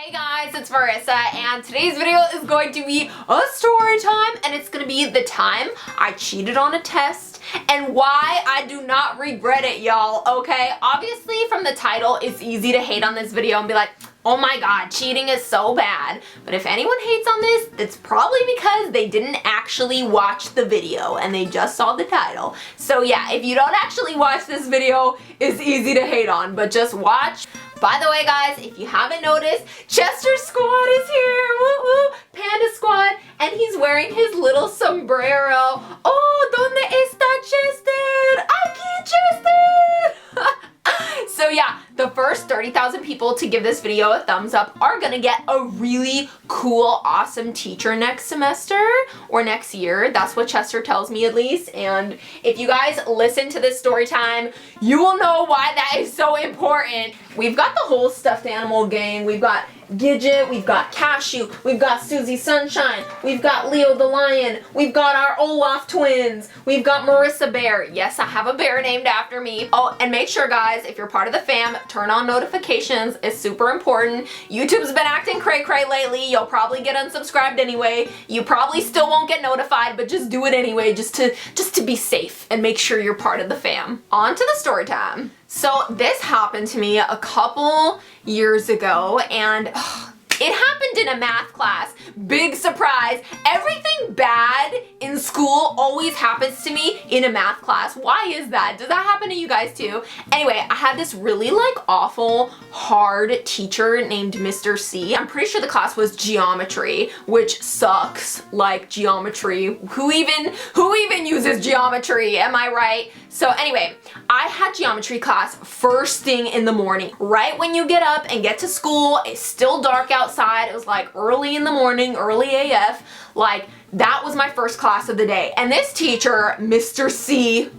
Hey guys, it's Marissa, and today's video is going to be a story time, and it's going to be the time I cheated on a test and why I do not regret it, y'all, okay? Obviously, from the title, it's easy to hate on this video and be like, oh my god, cheating is so bad. But if anyone hates on this, it's probably because they didn't actually watch the video and they just saw the title. So yeah, if you don't actually watch this video, it's easy to hate on, but just watch. By the way, guys, if you haven't noticed, Chester's squad is here, woo woo, Panda squad, and he's wearing his little sombrero. Oh, ¿dónde está Chester? Aquí, Chester! So yeah, the first 30,000 people to give this video a thumbs up are gonna get a really cool, awesome teacher next semester or next year. That's what Chester tells me at least. And if you guys listen to this story time, you will know why that is so important. We've got the whole stuffed animal gang. We've got Gidget, we've got Cashew, we've got Susie Sunshine, we've got Leo the Lion, we've got our Olaf twins, we've got Marissa Bear. Yes, I have a bear named after me. Oh, and make sure, guys, if you're part of the fam, turn on notifications. It's super important. YouTube's been acting cray-cray lately. You'll probably get unsubscribed anyway. You probably still won't get notified, but just do it anyway, just to be safe and make sure you're part of the fam. On to the story time. So this happened to me a couple years ago, and it happened in a math class. Big surprise. Everything bad in school always happens to me in a math class. Why is that? Does that happen to you guys too? Anyway, I had this really awful, hard teacher named Mr. C. I'm pretty sure the class was geometry, which sucks. Like geometry. Who even uses geometry? Am I right? So anyway, I had geometry class first thing in the morning. Right when you get up and get to school, it's still dark outside. It was like early in the morning, early AF. Like, that was my first class of the day. And this teacher, Mr. C,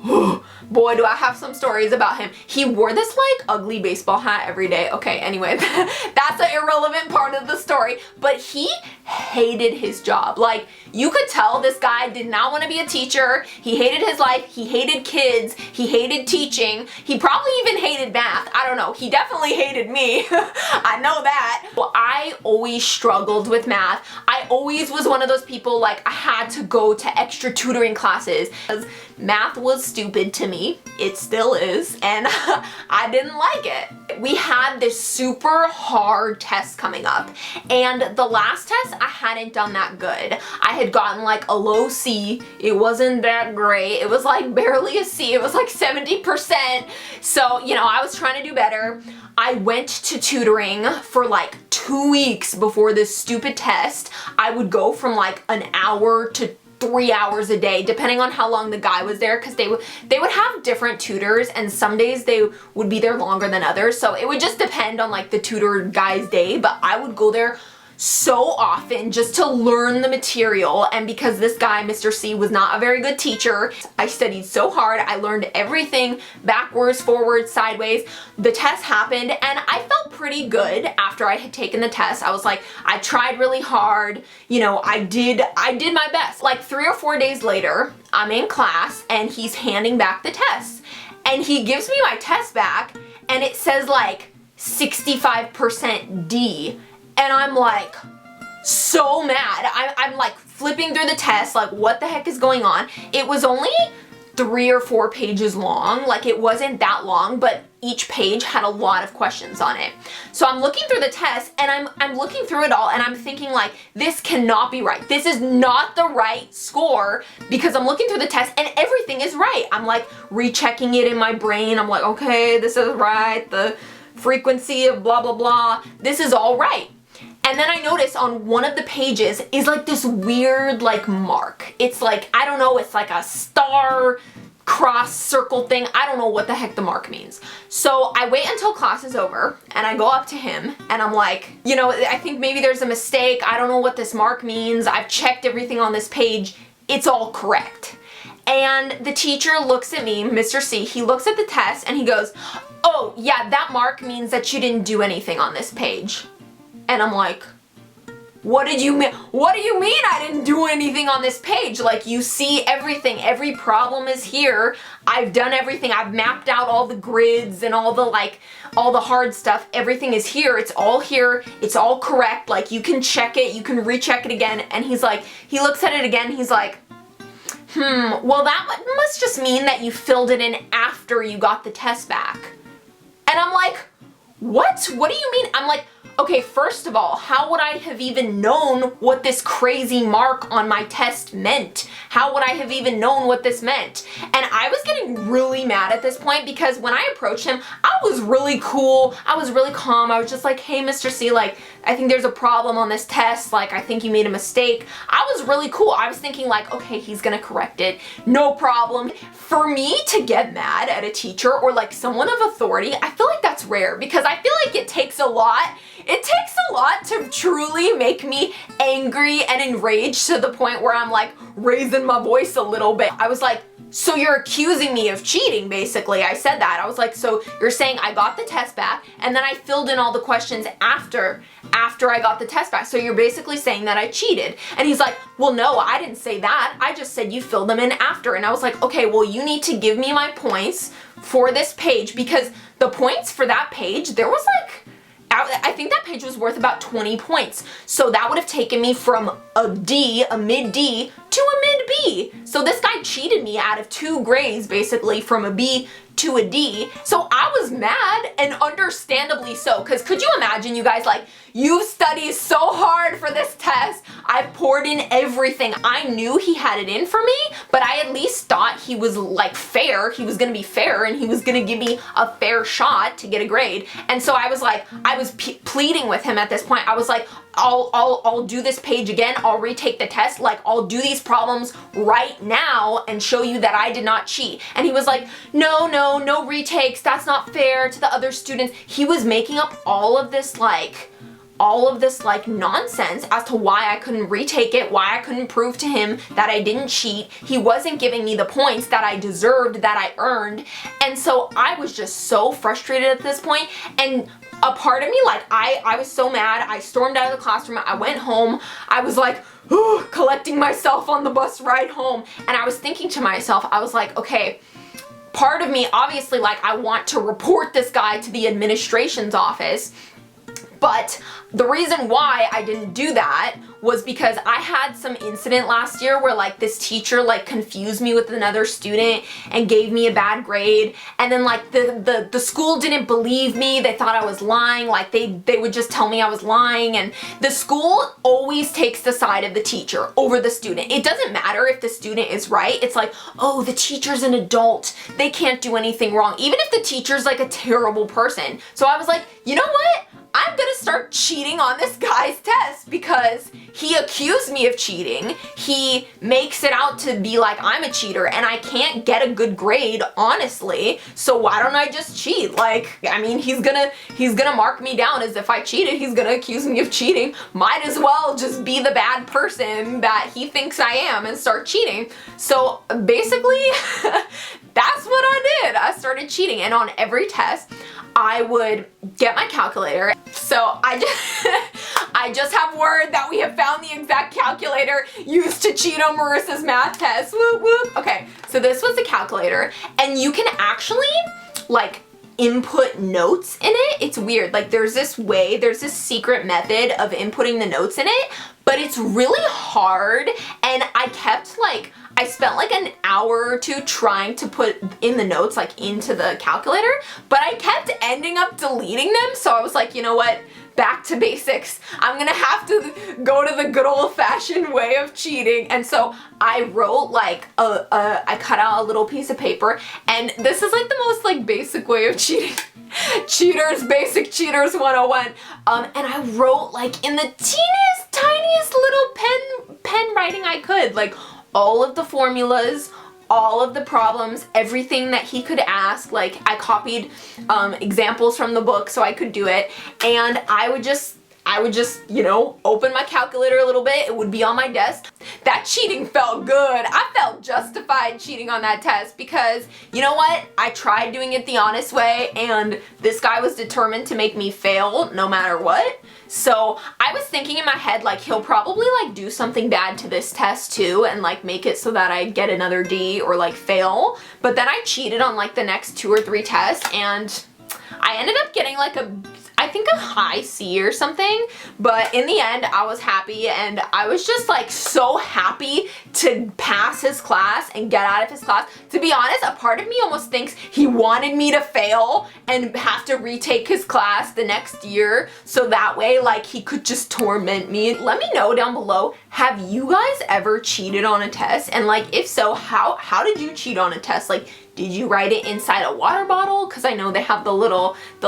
boy, do I have some stories about him. He wore this ugly baseball hat every day. Okay, anyway, that's an irrelevant part of the story. But he hated his job. Like, you could tell this guy did not want to be a teacher. He hated his life. He hated kids. He hated teaching. He probably even hated math. I don't know. He definitely hated me. I know that. Well, I always struggled with math. I always was one of those people, I had to go to extra tutoring classes because math was stupid to me. It still is, and I didn't like it. We had this super hard test coming up, and the last test I hadn't done that good. I had gotten a low C. It wasn't that great. It was barely a C. It was 70%. So, I was trying to do better. I went to tutoring for 2 weeks before this stupid test. I would go from an hour to 3 hours a day, depending on how long the guy was there, because they would have different tutors, and some days they would be there longer than others. So it would just depend on the tutor guy's day, but I would go there so often just to learn the material. And because this guy, Mr. C, was not a very good teacher, I studied so hard. I learned everything backwards, forwards, sideways. The test happened, and I felt pretty good after I had taken the test. I was I tried really hard. I did my best. 3 or 4 days later, I'm in class, and he's handing back the test. And he gives me my test back, and it says 65% D. And I'm so mad. I'm flipping through the test, what the heck is going on? It was only 3 or 4 pages long. It wasn't that long, but each page had a lot of questions on it. So I'm looking through the test, and I'm looking through it all, and I'm thinking this cannot be right. This is not the right score, because I'm looking through the test and everything is right. I'm rechecking it in my brain. I'm okay, this is right. The frequency of blah, blah, blah. This is all right. And then I notice on one of the pages is this weird mark. It's I don't know, it's a star cross circle thing. I don't know what the heck the mark means. So I wait until class is over, and I go up to him, and I'm I think maybe there's a mistake. I don't know what this mark means. I've checked everything on this page. It's all correct. And the teacher looks at me, Mr. C, he looks at the test, and he goes, oh yeah, that mark means that you didn't do anything on this page. And I'm what did you mean? What do you mean I didn't do anything on this page? Like, you see everything, every problem is here. I've done everything. I've mapped out all the grids and all the hard stuff. Everything is here. It's all here. It's all correct. Like, you can check it. You can recheck it again. And he's like, he looks at it again. He's like, well, that must just mean that you filled it in after you got the test back. And I'm like, what? What do you mean? I'm like, okay, first of all, how would I have even known what this crazy mark on my test meant? How would I have even known what this meant? And I was getting really mad at this point because when I approached him, I was really cool. I was really calm. I was just like, hey, Mr. C, like, I think there's a problem on this test. Like, I think you made a mistake. I was really cool. I was thinking like, okay, he's gonna correct it. No problem. For me to get mad at a teacher or like someone of authority, I feel like that's rare because I feel like it takes a lot. It takes a lot to truly make me angry and enraged to the point where I'm like raising my voice a little bit. I was like, so you're accusing me of cheating, basically. I said that. I was like, so you're saying I got the test back and then I filled in all the questions after I got the test back. So you're basically saying that I cheated. And he's like, well, no, I didn't say that. I just said you filled them in after. And I was like, okay, well, you need to give me my points for this page because the points for that page, there was like, I think that page was worth about 20 points. So that would have taken me from a D, a mid D, to a mid B. So this guy cheated me out of 2 grades, basically, from a B to a D. So I was mad, and understandably so, because could you imagine, you guys, like, you've studied so hard for this test. I've poured in everything. I knew he had it in for me, but I at least thought he was like fair. He was gonna be fair and he was gonna give me a fair shot to get a grade. And so I was like, I was pleading with him at this point. I was like, I'll do this page again. I'll retake the test. Like, I'll do these problems right now and show you that I did not cheat. And he was like, no retakes. That's not fair to the other students. He was making up all of this nonsense as to why I couldn't retake it, why I couldn't prove to him that I didn't cheat. He wasn't giving me the points that I deserved, that I earned. And so I was just so frustrated at this point. And a part of me, like, I was so mad. I stormed out of the classroom. I went home. I was like, collecting myself on the bus ride home. And I was thinking to myself, I was like, okay, part of me, obviously, like, I want to report this guy to the administration's office. But the reason why I didn't do that was because I had some incident last year where like this teacher like confused me with another student and gave me a bad grade, and then like the school didn't believe me. They thought I was lying. Like they would just tell me I was lying, and the school always takes the side of the teacher over the student. It doesn't matter if the student is right. It's like, oh, the teacher's an adult. They can't do anything wrong, even if the teacher's like a terrible person. So I was like, you know what? I'm gonna start cheating on this guy's test because he accused me of cheating. He makes it out to be like I'm a cheater and I can't get a good grade, honestly. So why don't I just cheat? Like, I mean, he's gonna mark me down as if I cheated. He's gonna accuse me of cheating. Might as well just be the bad person that he thinks I am and start cheating. So basically, that's what I did. I started cheating, and on every test, I would get my calculator. So I just have word that we have found the exact calculator used to cheat on Marissa's math test. Whoop, whoop. Okay, so this was the calculator, and you can actually like input notes in it. It's weird. Like there's this secret method of inputting the notes in it, but it's really hard, and I spent like an hour or two trying to put in the notes like into the calculator, but I kept ending up deleting them. So I was like, you know what? Back to basics. I'm gonna have to go to the good old-fashioned way of cheating. And so I wrote like I cut out a little piece of paper, and this is like the most like basic way of cheating. Basic cheaters 101. And I wrote like in the teeniest, tiniest little pen writing I could, like all of the formulas, all of the problems, everything that he could ask. Like I copied examples from the book so I could do it, and I I would just, you know, open my calculator a little bit. It would be on my desk. That cheating felt good. I felt justified cheating on that test because, you know what? I tried doing it the honest way, and this guy was determined to make me fail no matter what. So I was thinking in my head, like, he'll probably like do something bad to this test too and like make it so that I get another D or like fail. But then I cheated on like the next 2 or 3 tests, and I ended up getting like I think a high C or something, but in the end I was happy, and I was just like so happy to pass his class and get out of his class. To be honest, a part of me almost thinks he wanted me to fail and have to retake his class the next year so that way like he could just torment me. Let me know down below, have you guys ever cheated on a test? And like if so, how did you cheat on a test? Like, did you write it inside a water bottle? Because I know they have the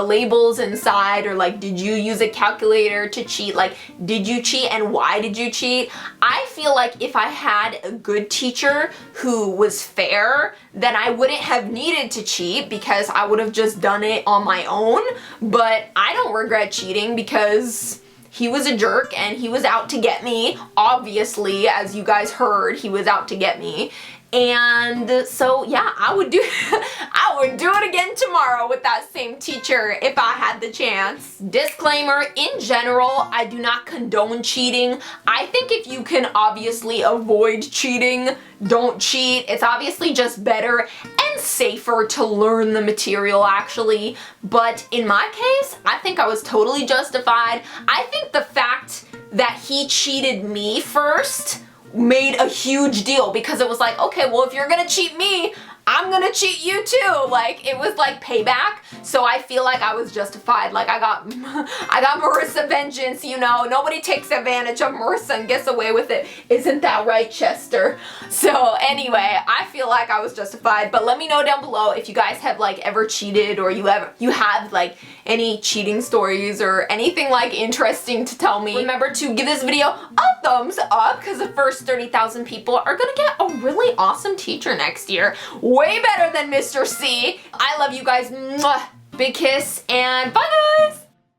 labels inside. Or like, did you use a calculator to cheat? Like, did you cheat and why did you cheat? I feel like if I had a good teacher who was fair, then I wouldn't have needed to cheat because I would have just done it on my own. But I don't regret cheating because he was a jerk and he was out to get me. Obviously, as you guys heard, he was out to get me. And so yeah, I would do it again tomorrow with that same teacher if I had the chance. Disclaimer, in general, I do not condone cheating. I think if you can obviously avoid cheating, don't cheat. It's obviously just better and safer to learn the material actually. But in my case, I think I was totally justified. I think the fact that he cheated me first made a huge deal because it was like, okay, well, if you're gonna cheat me, I'm gonna cheat you too. Like, it was like payback. So I feel like I was justified. Like I got Marissa vengeance, you know. Nobody takes advantage of Marissa and gets away with it. Isn't that right, Chester? So anyway, I feel like I was justified. But let me know down below if you guys have like ever cheated, or you have like any cheating stories or anything like interesting to tell me. Remember to give this video a thumbs up because the first 30,000 people are gonna get a really awesome teacher next year. Way better than Mr. C. I love you guys. Mwah. Big kiss and bye guys.